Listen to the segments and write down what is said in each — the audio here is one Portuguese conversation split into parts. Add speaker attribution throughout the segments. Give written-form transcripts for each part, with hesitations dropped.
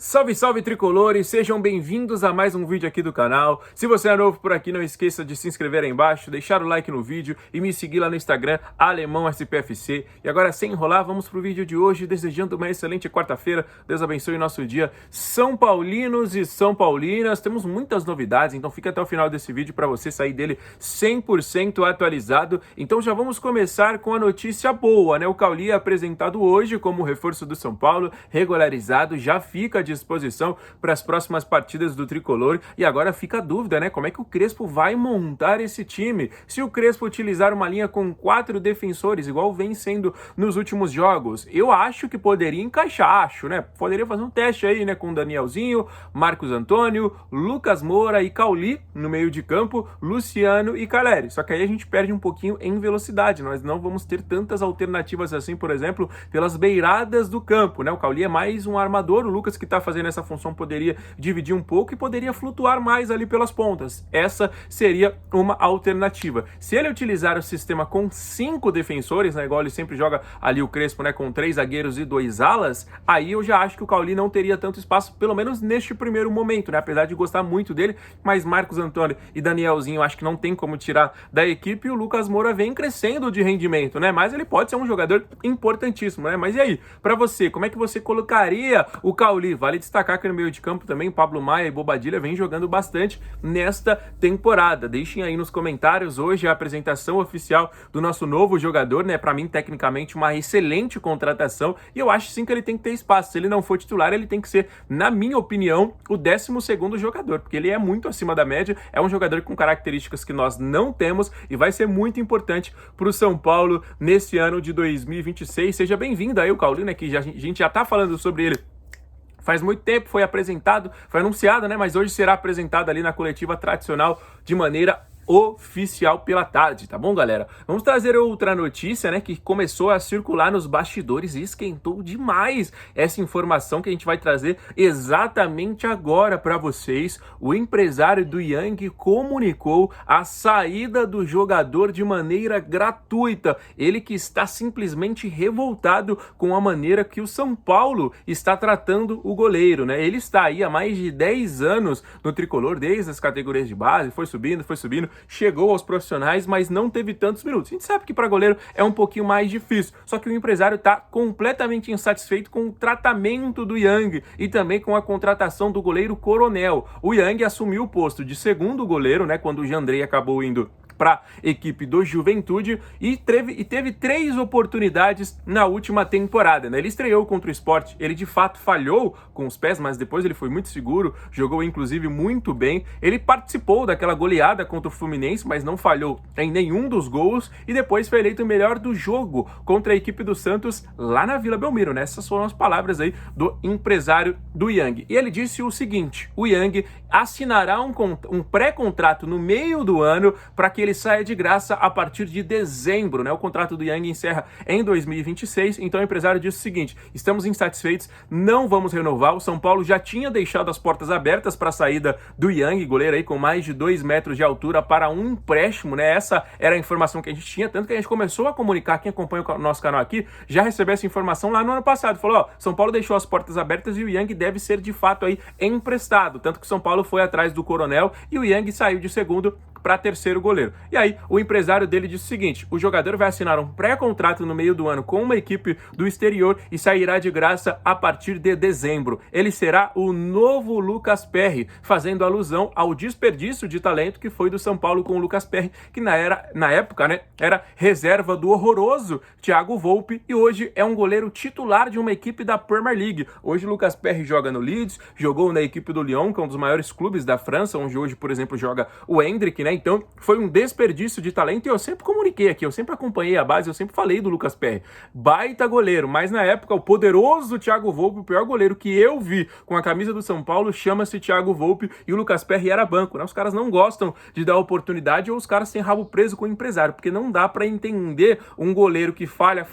Speaker 1: Salve, salve tricolores, sejam bem-vindos a mais um vídeo aqui do canal. Se você é novo por aqui, não esqueça de se inscrever aí embaixo, deixar o like no vídeo e me seguir lá no Instagram, AlemãoSPFC. E agora, sem enrolar, vamos pro vídeo de hoje, desejando uma excelente quarta-feira. Deus abençoe o nosso dia. São Paulinos e São Paulinas, temos muitas novidades, então fica até o final desse vídeo para você sair dele 100% atualizado. Então já vamos começar com a notícia boa, né? O Cauli é apresentado hoje como reforço do São Paulo, regularizado, já fica à disposição para as próximas partidas do Tricolor. E agora fica a dúvida, né? Como é que o Crespo vai montar esse time? Se o Crespo utilizar uma linha com 4 defensores, igual vem sendo nos últimos jogos, eu acho que poderia encaixar, né? Poderia fazer um teste aí, né? Com Danielzinho, Marcos Antônio, Lucas Moura e Cauli no meio de campo, Luciano e Caleri. Só que aí a gente perde um pouquinho em velocidade. Nós não vamos ter tantas alternativas assim, por exemplo, pelas beiradas do campo, né? O Cauli é mais um armador, o Lucas que tá fazendo essa função poderia dividir um pouco e poderia flutuar mais ali pelas pontas. Essa seria uma alternativa. Se ele utilizar o sistema com 5 defensores, né, igual ele sempre joga ali o Crespo, né, com 3 zagueiros e 2 alas, aí eu já acho que o Cauli não teria tanto espaço, pelo menos neste primeiro momento, né, apesar de gostar muito dele, mas Marcos Antônio e Danielzinho eu acho que não tem como tirar da equipe, e o Lucas Moura vem crescendo de rendimento, né, mas ele pode ser um jogador importantíssimo, né, mas e aí, pra você, como é que você colocaria o Cauli? Vale destacar que no meio de campo também Pablo Maia e Bobadilla vem jogando bastante nesta temporada. Deixem aí nos comentários hoje a apresentação oficial do nosso novo jogador, né? Para mim, tecnicamente, uma excelente contratação, e eu acho sim que ele tem que ter espaço. Se ele não for titular, ele tem que ser, na minha opinião, o 12º jogador, porque ele é muito acima da média, é um jogador com características que nós não temos e vai ser muito importante para o São Paulo nesse ano de 2026. Seja bem-vindo aí o Cauli, né? Que a gente já tá falando sobre ele faz muito tempo, foi apresentado, foi anunciado, né? Mas hoje será apresentado ali na coletiva tradicional de maneira oficial pela tarde, tá bom, galera? Vamos trazer outra notícia, né, que começou a circular nos bastidores e esquentou demais essa informação que a gente vai trazer exatamente agora para vocês. O empresário do Yang comunicou a saída do jogador de maneira gratuita. Ele que está simplesmente revoltado com a maneira que o São Paulo está tratando o goleiro, né? Ele está aí há mais de 10 anos no Tricolor, desde as categorias de base, foi subindo, chegou aos profissionais, mas não teve tantos minutos. A gente sabe que para goleiro é um pouquinho mais difícil, só que o empresário está completamente insatisfeito com o tratamento do Yang e também com a contratação do goleiro Coronel. O Yang assumiu o posto de segundo goleiro, né, quando o Jandrei acabou indo para a equipe do Juventude e teve 3 oportunidades na última temporada, né? Ele estreou contra o Sport, ele de fato falhou com os pés, mas depois ele foi muito seguro, jogou inclusive muito bem. Ele participou daquela goleada contra o Fluminense, mas não falhou em nenhum dos gols, e depois foi eleito o melhor do jogo contra a equipe do Santos lá na Vila Belmiro, né? Essas foram as palavras aí do empresário do Yang. E ele disse o seguinte: o Yang assinará um pré-contrato no meio do ano para que ele saia de graça a partir de dezembro, né? O contrato do Yang encerra em 2026, então o empresário disse o seguinte: estamos insatisfeitos, não vamos renovar. O São Paulo já tinha deixado as portas abertas para a saída do Yang, goleiro aí com mais de 2 metros de altura, para um empréstimo, né? Essa era a informação que a gente tinha, tanto que a gente começou a comunicar, quem acompanha o nosso canal aqui já recebeu essa informação lá no ano passado, falou, ó, São Paulo deixou as portas abertas e o Yang deve ser de fato aí emprestado, tanto que o São Paulo foi atrás do Coronel e o Yang saiu de segundo para terceiro goleiro. E aí, o empresário dele disse o seguinte: o jogador vai assinar um pré-contrato no meio do ano com uma equipe do exterior e sairá de graça a partir de dezembro. Ele será o novo Lucas Perry, fazendo alusão ao desperdício de talento que foi do São Paulo com o Lucas Perry, que na época, né, era reserva do horroroso Thiago Volpi e hoje é um goleiro titular de uma equipe da Premier League. Hoje o Lucas Perry joga no Leeds, jogou na equipe do Lyon, que é um dos maiores clubes da França, onde hoje, por exemplo, joga o Hendrick, né? Então foi um desperdício de talento e eu sempre comuniquei aqui, eu sempre acompanhei a base, eu sempre falei do Lucas Perry, baita goleiro, mas na época o poderoso Thiago Volpi, o pior goleiro que eu vi com a camisa do São Paulo, chama-se Thiago Volpi, e o Lucas Perry era banco, né? Os caras não gostam de dar oportunidade, ou os caras têm rabo preso com o empresário, porque não dá pra entender um goleiro que falha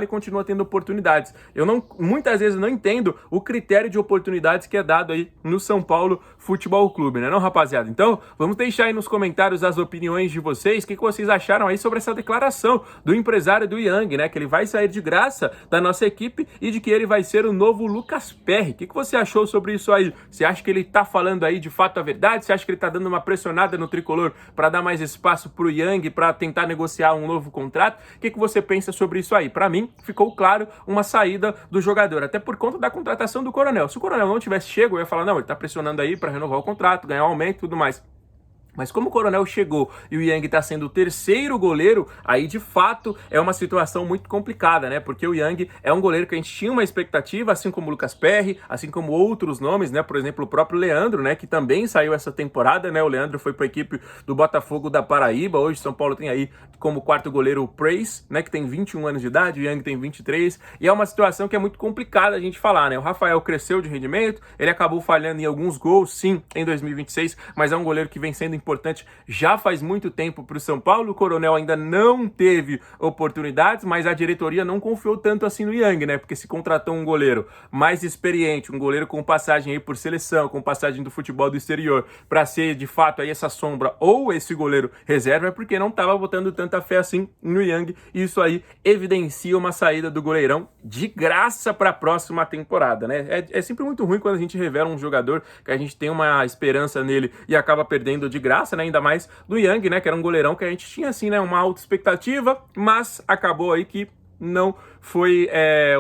Speaker 1: e continua tendo oportunidades. Eu muitas vezes não entendo o critério de oportunidades que é dado aí no São Paulo Futebol Clube, né não, rapaziada? Então, vamos deixar aí nos comentários as opiniões opiniões de vocês, o que vocês acharam aí sobre essa declaração do empresário do Yang, né, que ele vai sair de graça da nossa equipe e de que ele vai ser o novo Lucas Perry. O que você achou sobre isso aí? Você acha que ele tá falando aí de fato a verdade? Você acha que ele tá dando uma pressionada no tricolor para dar mais espaço pro Yang, para tentar negociar um novo contrato? O que você pensa sobre isso aí? Para mim, ficou claro uma saída do jogador, até por conta da contratação do Coronel. Se o Coronel não tivesse chego, eu ia falar, não, ele tá pressionando aí para renovar o contrato, ganhar um aumento e tudo mais. Mas como o Coronel chegou e o Yang está sendo o terceiro goleiro, aí de fato é uma situação muito complicada, né? Porque o Yang é um goleiro que a gente tinha uma expectativa, assim como o Lucas Perry, assim como outros nomes, né? Por exemplo, o próprio Leandro, né? Que também saiu essa temporada, né? O Leandro foi para a equipe do Botafogo da Paraíba. Hoje São Paulo tem aí como quarto goleiro o Praise, né? Que tem 21 anos de idade, o Yang tem 23. E é uma situação que é muito complicada a gente falar, né? O Rafael cresceu de rendimento, ele acabou falhando em alguns gols, sim, em 2026, mas é um goleiro que vem sendo importante já faz muito tempo para o São Paulo. O Coronel ainda não teve oportunidades, mas a diretoria não confiou tanto assim no Yang, né? Porque se contratou um goleiro mais experiente, um goleiro com passagem aí por seleção, com passagem do futebol do exterior, para ser de fato aí essa sombra ou esse goleiro reserva, é porque não estava botando tanta fé assim no Yang. E isso aí evidencia uma saída do goleirão de graça para a próxima temporada, né? É sempre muito ruim quando a gente revela um jogador que a gente tem uma esperança nele e acaba perdendo de graça, né? Ainda mais do Yang, né? Que era um goleirão que a gente tinha, assim, né? Uma alta expectativa, mas acabou aí que não foi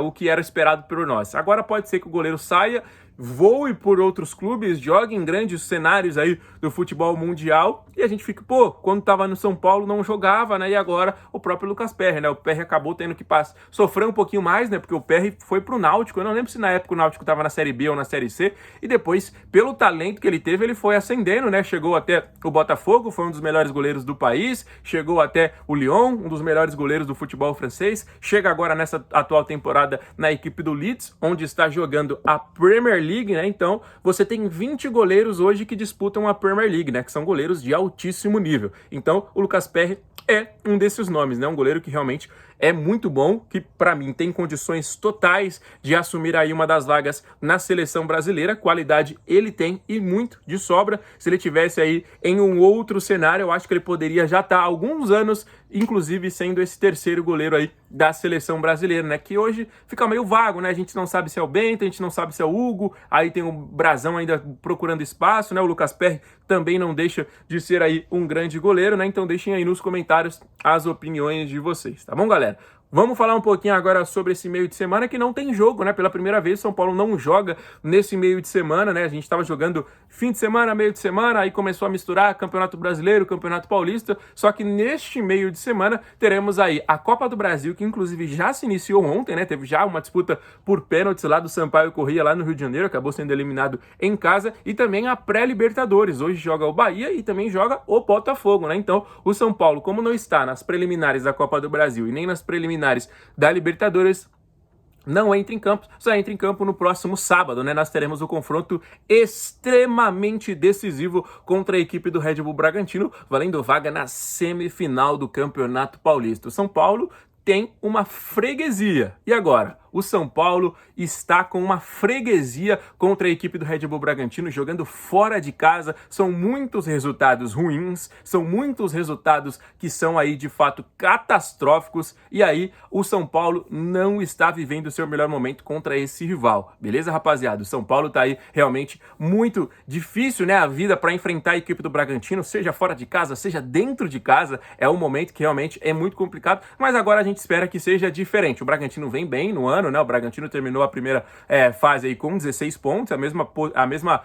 Speaker 1: o que era esperado por nós. Agora pode ser que o goleiro saia, voe por outros clubes, jogue em grandes cenários aí do futebol mundial e a gente fica, pô, quando tava no São Paulo não jogava, né? E agora o próprio Lucas Perry, né? O Perry acabou tendo que sofrer um pouquinho mais, né? Porque o Perry foi pro Náutico, eu não lembro se na época o Náutico tava na Série B ou na Série C, e depois, pelo talento que ele teve, ele foi ascendendo, né? Chegou até o Botafogo, foi um dos melhores goleiros do país, chegou até o Lyon, um dos melhores goleiros do futebol francês, chega agora nessa atual temporada na equipe do Leeds, onde está jogando a Premier League, né? Então, você tem 20 goleiros hoje que disputam a Premier League, né? Que são goleiros de altíssimo nível. Então, o Lucas Perry é um desses nomes, né? Um goleiro que realmente é muito bom, que para mim tem condições totais de assumir aí uma das vagas na seleção brasileira. Qualidade ele tem e muito de sobra. Se ele tivesse aí em um outro cenário, eu acho que ele poderia já estar há alguns anos, inclusive sendo esse terceiro goleiro aí da seleção brasileira, né? Que hoje fica meio vago, né? A gente não sabe se é o Bento, a gente não sabe se é o Hugo, aí tem o Brazão ainda procurando espaço, né? O Lucas Perry também não deixa de ser aí um grande goleiro, né? Então deixem aí nos comentários as opiniões de vocês, tá bom, galera? Vamos falar um pouquinho agora sobre esse meio de semana que não tem jogo, né? Pela primeira vez, São Paulo não joga nesse meio de semana, né? A gente estava jogando fim de semana, meio de semana, aí começou a misturar Campeonato Brasileiro, Campeonato Paulista, só que neste meio de semana teremos aí a Copa do Brasil, que inclusive já se iniciou ontem, né? Teve já uma disputa por pênaltis lá do Sampaio Corrêa, lá no Rio de Janeiro, acabou sendo eliminado em casa, e também a pré-Libertadores. Hoje joga o Bahia e também joga o Botafogo, né? Então, o São Paulo, como não está nas preliminares da Copa do Brasil e nem nas preliminares da Libertadores, não entra em campo, só entra em campo no próximo sábado, né? Nós teremos o confronto extremamente decisivo contra a equipe do Red Bull Bragantino, valendo vaga na semifinal do Campeonato Paulista. O São Paulo tem uma freguesia. E agora? O São Paulo está com uma freguesia contra a equipe do Red Bull Bragantino, jogando fora de casa. São muitos resultados ruins, são muitos resultados que são aí de fato catastróficos, e aí o São Paulo não está vivendo o seu melhor momento contra esse rival. Beleza, rapaziada? O São Paulo tá aí realmente muito difícil, né? A vida para enfrentar a equipe do Bragantino, seja fora de casa, seja dentro de casa, é um momento que realmente é muito complicado, mas agora a gente espera que seja diferente. O Bragantino vem bem no ano, né? O Bragantino terminou a primeira fase aí com 16 pontos, a mesma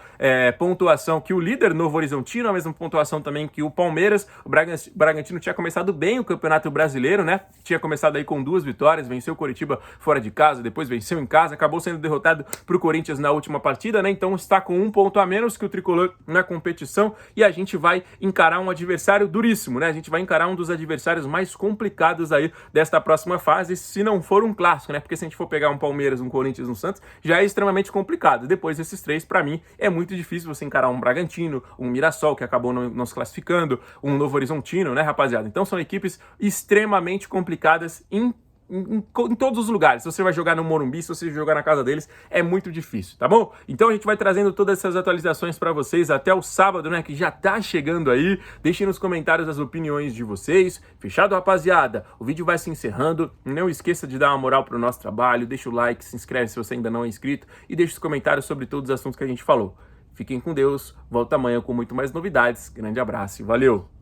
Speaker 1: pontuação que o líder Novo Horizontino, a mesma pontuação também que o Palmeiras. O Bragantino tinha começado bem o Campeonato Brasileiro, né? Tinha começado aí com 2 vitórias, venceu o Coritiba fora de casa, depois venceu em casa, acabou sendo derrotado pro Corinthians na última partida, né? Então está com 1 ponto a menos que o Tricolor na competição, e a gente vai encarar um adversário duríssimo, né? A gente vai encarar um dos adversários mais complicados aí desta próxima fase, se não for um clássico, né? Porque se a gente for pegar um Palmeiras, um Corinthians, um Santos, já é extremamente complicado. Depois desses 3, para mim, é muito difícil você encarar um Bragantino, um Mirassol, que acabou não se classificando, um Novo Horizontino, né, rapaziada? Então são equipes extremamente complicadas em em todos os lugares. Se você vai jogar no Morumbi, se você vai jogar na casa deles, é muito difícil, tá bom? Então a gente vai trazendo todas essas atualizações para vocês até o sábado, né, que já tá chegando aí. Deixem nos comentários as opiniões de vocês. Fechado, rapaziada? O vídeo vai se encerrando. Não esqueça de dar uma moral pro nosso trabalho, deixa o like, se inscreve se você ainda não é inscrito e deixa os comentários sobre todos os assuntos que a gente falou. Fiquem com Deus, volta amanhã com muito mais novidades. Grande abraço e valeu!